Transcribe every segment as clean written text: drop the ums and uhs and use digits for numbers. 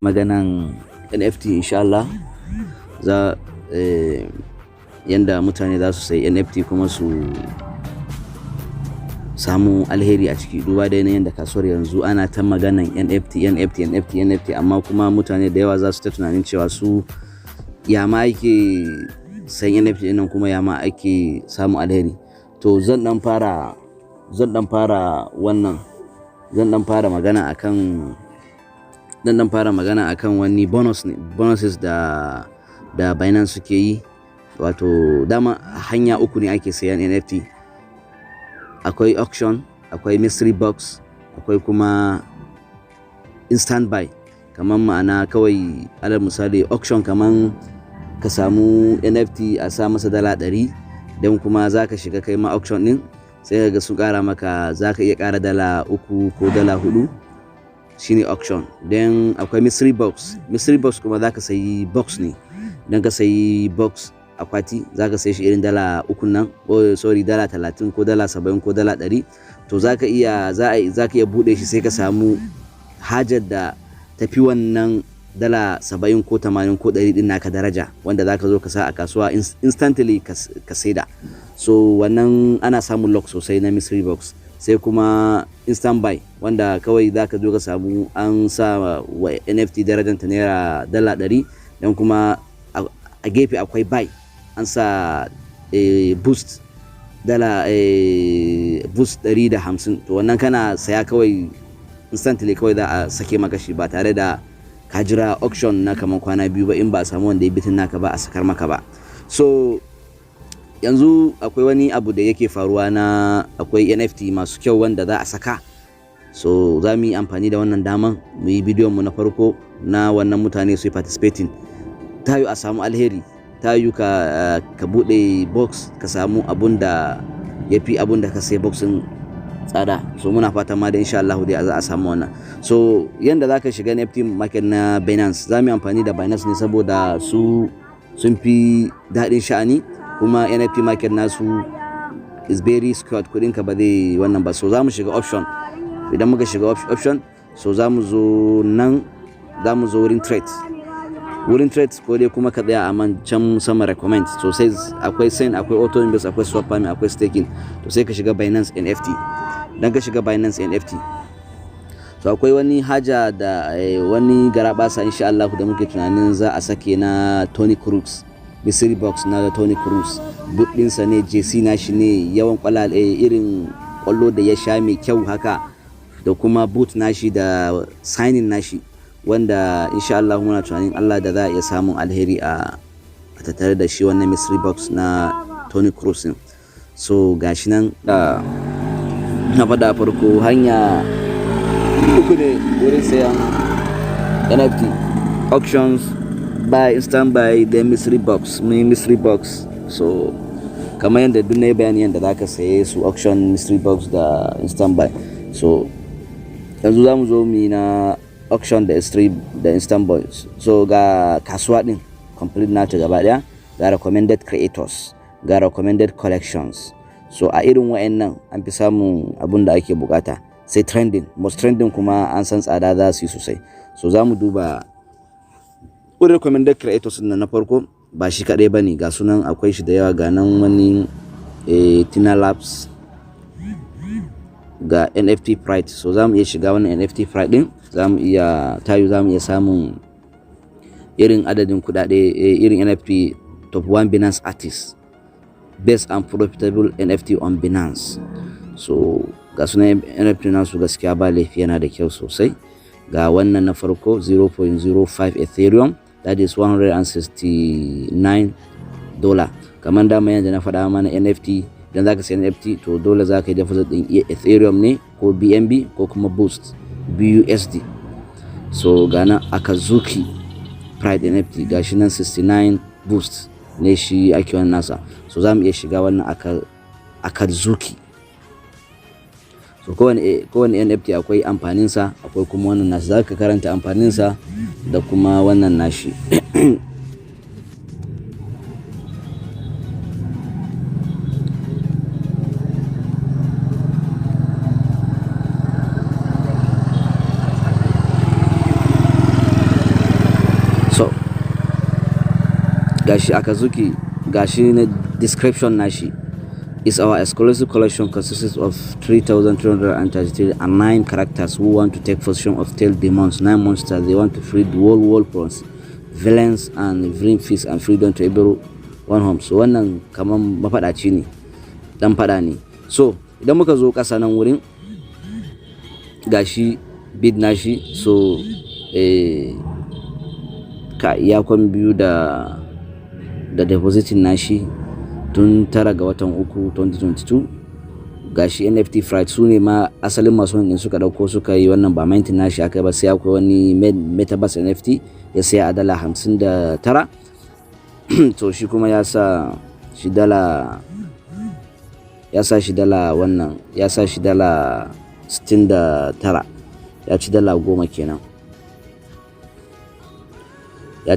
maganan NFT insha Allah za yanda mutane za su sayi NFT kuma su samu alheri a ciki, duba da yanayin da kasuwar yanzu ana ta maganan NFT amma kuma mutane da yawa za su ta tunanin cewa su ya ma ake sayan NFT nan kuma ya ma ake samu alheri. To zan dan fara magana akan wani bonuses da Binance suke yi. Wato dama hanya uku ne ake sayan NFT. Akwai auction, akwai mystery box, akwai kuma instant buy. Kaman ma'ana kawai alal misali auction, kaman ka samu NFT a sa masa $100, don kuma zaka shiga kai ma auction din sai ka ga su kara maka, zaka iya kara $3 ko $4, shine auction. Then akwai mystery box kuma zaka sayi box ne. Idan ka sayi box akwati zaka sai shi irin $3 nan, $30 ko $70 ko $100, to zaka iya bude shi sai ka samu hajar da tafi wannan $70 ko $80 ko $100 din naka daraja, wanda zaka zo ka sa a kasuwa instantly ka saida. So wannan ana samun lock sosai na mystery box. Sai kuma instant buy, wanda kawai zaka zo ka samu an sa wa NFT darajar ta naira $100, dan kuma a gefe akwai buy, an sa boost boost 150. To wannan kana saya kawai instantly, kawai za a sake maka shi ba tare da ka jira auction na kaman kwana biyu ba, in ba a samu wanda ya bitin naka ba a sakar maka ba. So yanzu akwai wani abu da yake faruwa na akwai NFT masu kyau wanda za a saka. So za mu yi amfani da wannan daman mu yi bidiyon mu na farko na wannan mutane su yi participating. Ta yi a samu alheri, ta yi ka bude box ka samu abun da ya fi abun da ka sai boxin tsada. So muna fatan ma da insha Allah dai za a samu wannan. So yanda zaka shiga NFT market na Binance, za mu yi amfani da Binance ne saboda su sun fi daɗin sha'ani, kuma NFT market nasu is very secured, kudin ka ba zai wannan ba. So za mu shiga option. Idan muka shiga option, so za mu zo wurin trade ko dai kuma ka tsaya a man can sama recommend. So sai akwai send, akwai auto invest, akwai swap farming, akwai staking. To sai ka shiga Binance NFT. Dan ka shiga Binance NFT, so akwai wani haja da wani garabasa insha Allah da muke tunanin za a sake na Tony Cruz, mystery box na Tony Cruz. Boot ɗinsa ne, JC nashi ne, yawan kwalale irin kwallo da ya sha mai kyau haka, da kuma boot nashi da signing nashi, wanda insha Allah muna tunanin Allah da za a iya samun alheri a tattare da shi wannan mystery box na Tony Cruz. So gashi nan na faɗa farko, hanya uku ne wurin sayan NFT: auctions, buy, instant buy, then mystery box. So kamar yadda duk na yi bayani yadda za ka saye su auction, mystery box da instant buy. So yanzu za mu zo mu yi na auction da instant buy. So ga kasuwa din complete nata gaba daya, ga recommended creators, ga recommended collections. So a irin wa'annan an fi samun abun da ake bukata. Sai trending, most trending kuma an san tsada za su yi sosai. So za mu duba recommended creators na farko, ba shi kadai bane, ga sunan akwai shi da yawa. Ga nan wani Tina Labs, ga NFT Pride. So za mu iya shiga wannan NFT Pride din, za mu iya samun irin adadin kudade, irin NFT top 1 Binance artists, best and profitable NFT on Binance. So ga sunan NFT nasu gaskiya ba laifi, yana da kyau sosai. Ga wannan na farko 0.05 Ethereum, that is $169. Kamar dama yanda na faɗa mana NFT, idan zaka sayi NFT to dole zaka yi deposit din Ethereum ne, ko BNB ko kuma Boost BUSD. So ga nan Akazuki Pride NFT, gashi nan 69 Boost ne shi ake wannan nasa. So za mu iya shiga wannan Akazuki. So kowane NFT akwai amfaninsa, akwai kuma wannan nashi, za ka karanta amfaninsa da kuma wannan nashi. gashi Akazuki, gashi na description nashi is our exclusive collection consists of 3,333 and 9 characters who want to take possession of tail demons, 9 monsters. They want to free the world from violence and bring peace and freedom to every one home. So wannan kaman mafadaci ne, dan fada ne. So idan muka zo kasa nan wurin gashi bid nashi, so ka iyakon biyu da depositin nashi tun 9 ga watan 3 2022. gashi NFT Fright su ne ma asalin masu ne suka dauko suka yi wannan, ba minting nashi aka ba, sai akwai wani metaverse NFT ya saya a dala 59 to shi kuma ya sa shi dala wannan, ya sa shi dala 69, ya ci dala 10 kenan, ya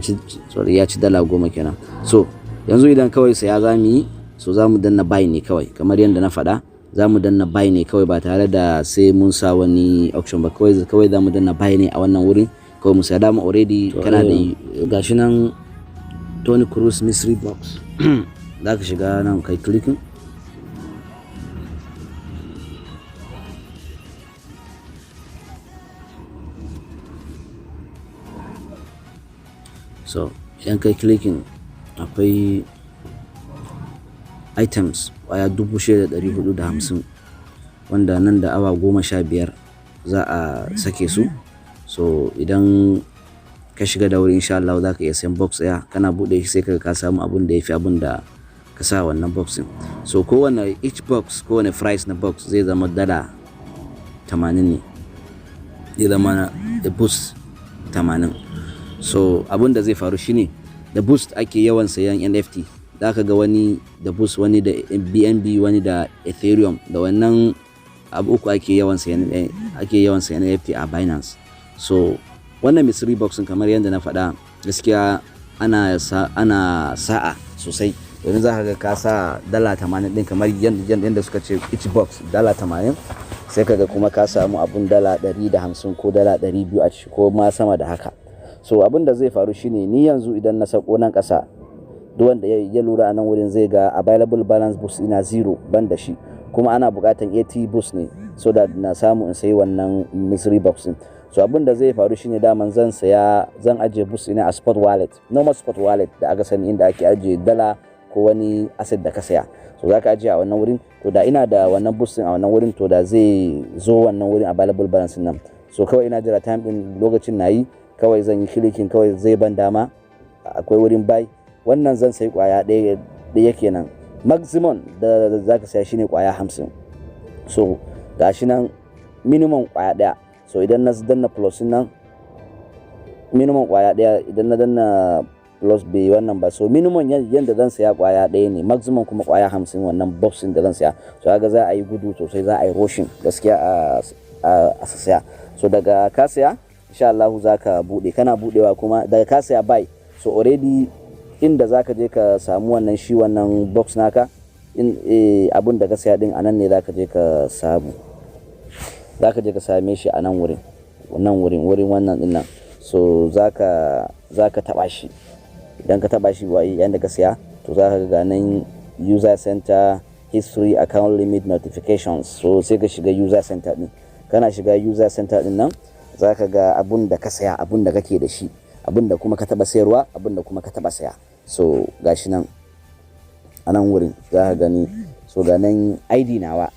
ci dala 10 kenan. So yanzu idan kawai saya zamu yi, so zamu danna buy ne kawai, kamar yadda na faɗa zamu danna buy ne kawai ba tare da sai mun sa wani auction ba, kawai zamu danna buy ne a wannan wurin kawai mu saya. Dama already kana da gashi nan Tony Cruz mystery box zaka shiga nan kai clicking, so idan kai clicking akwai items waya 6,450 wanda nan da awa 15 za a sake su. So idan ka shiga da wuri insha Allah za ka iya sayan box ɗaya, kana buɗe shi sai ka samu abun da ya fi abun da ka sa wannan box ɗin. So kowane each box, kowane price na box zai zama dala 80 ne, zai zama da boost 80. So abun da zai faru shine da boost ake yawan sayan NFT, za ka ga wani da boost, wani da BNB, wani da Ethereum, da wannan abu uku ake yawan sayan NFT a Binance. So wannan mystery box kamar yadda na faɗa gaskiya ana sa'a sosai, domin za ka ga ka sa dala 80 din kamar yadda suka ce each box dala 80, sai ka ga kuma ka samu abun dala 150 ko dala 200 a ciki ko ma sama da haka. So abin da zai faru shine ni yanzu idan na sako nan kasa, duk wanda ya lura a nan wurin zai ga available balance boost ina 0 ban da shi, kuma ana bukatan 80 boost ne so da na samu in sayi wannan mystery box din. So abin da zai faru shine daman zan ajiye boost ina a spot wallet, normal spot wallet da aka sani inda ake ajiye dala ko wani asset da ka saya. So zaka ajiye a wannan wurin, to da ina da wannan boost din a wannan wurin, to da zai zo wannan wurin available balance nan. So kawai ina jira time din lokacin nayi, kawai zan yi clicking, kawai zai ban dama akwai wurin buy. Wannan zan sayi kwaya ɗaya kenan, maximum da zaka saya shine kwaya 50. So gashi nan minimum kwaya ɗaya. So idan na danna plus nan minimum kwaya ɗaya, idan na danna plus bai wannan ba, so minimum yanda zan saya kwaya ɗaya ne, maximum kuma kwaya 50 wannan boxing da zan saya. So kaga za a yi gudu sosai, za a yi rushing gaskiya a saya. So daga ka saya insha Allah zaka bude, kana budewa kuma daga ka saya buy, so already inda zaka je ka samu wannan shi wannan box naka abun da ka saya din anan ne zaka je ka samu, zaka je ka same shi a nan wurin wannan din nan. So zaka taba shi, idan ka taba shi yanda ka saya, to zaka ga nan user center, history, account limit, notifications. So sai ka shiga user center din, kana shiga user center din nan zaka ga abun da ka saya, abun da kake da shi, abun da kuma ka taba sayarwa, abun da kuma ka taba saya. So gashi nan a nan wurin za ka gani. So ga nan ID nawa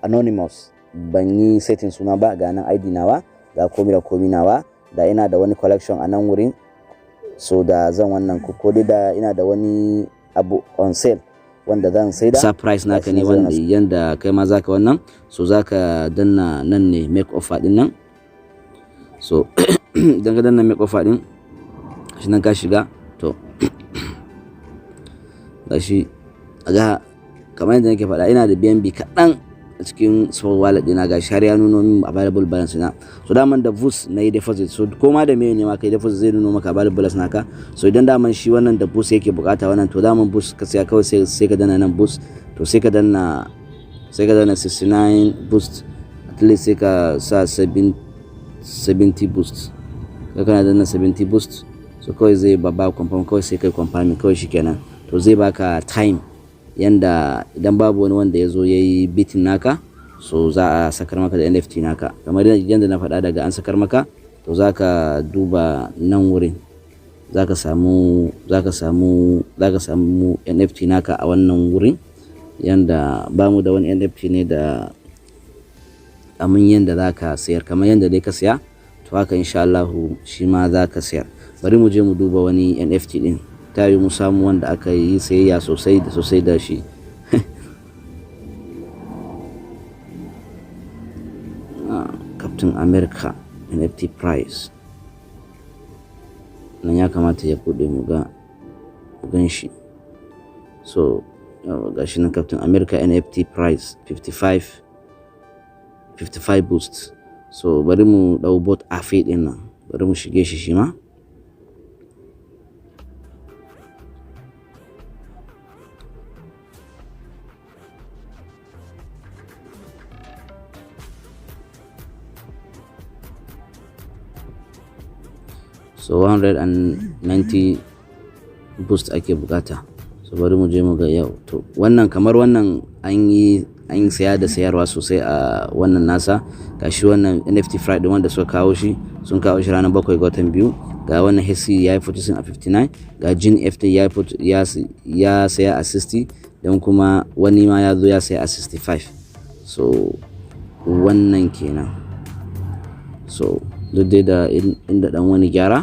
anonymous, ban yi setting suna ba, ga nan ID nawa, ga komi da komi nawa, da ina da wani collection a nan wurin. So da zan wannan ko da ina da wani abu on sale wanda zan sai da surprise naka ne, wanda yanda kai ma zaka wannan. So zaka danna nan ne make offer din nan. So idan ka danna make offer din shi nan ka shiga, to gashi aga kamar yadda nake faɗa ina da BNB kaɗan a cikin small wallet dina, gashi har ya nuno min available balance na. So daman da boost na yi deposit, so koma da me ne ma kai deposit zai nuno maka available balance naka. So idan daman shi wannan da boost yake bukata wannan, to daman boost ka saya kawai sai ka danna nan boost, to sai ka danna 69 boost, at least sai ka sa 70 boost, ka kana danna 70 boost. so kawai zai ba confirm, kawai sai kai confirm kawai shikenan. To zai baka time yanda idan babu wani wanda ya zo ya yi bitin naka, so za a sakar maka da NFT naka. Kamar yadda na faɗa, daga an sakar maka to za ka duba nan wurin, za ka samu NFT naka a wannan wurin. Yanda ba mu da wani NFT ne da amin yanda za ka sayar, kamar yanda dai ka siya to haka insha Allah shi ma za ka sayar. Bari mu je mu duba wani NFT din, ta yi mu samu wanda aka yi sayayya sosai da sosai da shi. Captain America NFT price nan ya kamata ya bude mu gan shi. So gashi nan Captain America NFT price 55 boost. So bari mu dau bot afe din nan, bari mu shige shi ma. So 190 boost ake bukata. So bari mu je mu ga yau. To wannan kamar wannan an yi saya da sayarwa sosai a wannan nasa. Gashi wannan NFT Friday wanda suka kawo shi, sun kawo shi ranar 7 ga watan 2. Ga wannan HC ya yi purchasing a 59, ga Jin FT ya saya a 60, don kuma wani ma ya zo ya saya a 65. So wannan kenan. So duk dai da inda dan wani gyara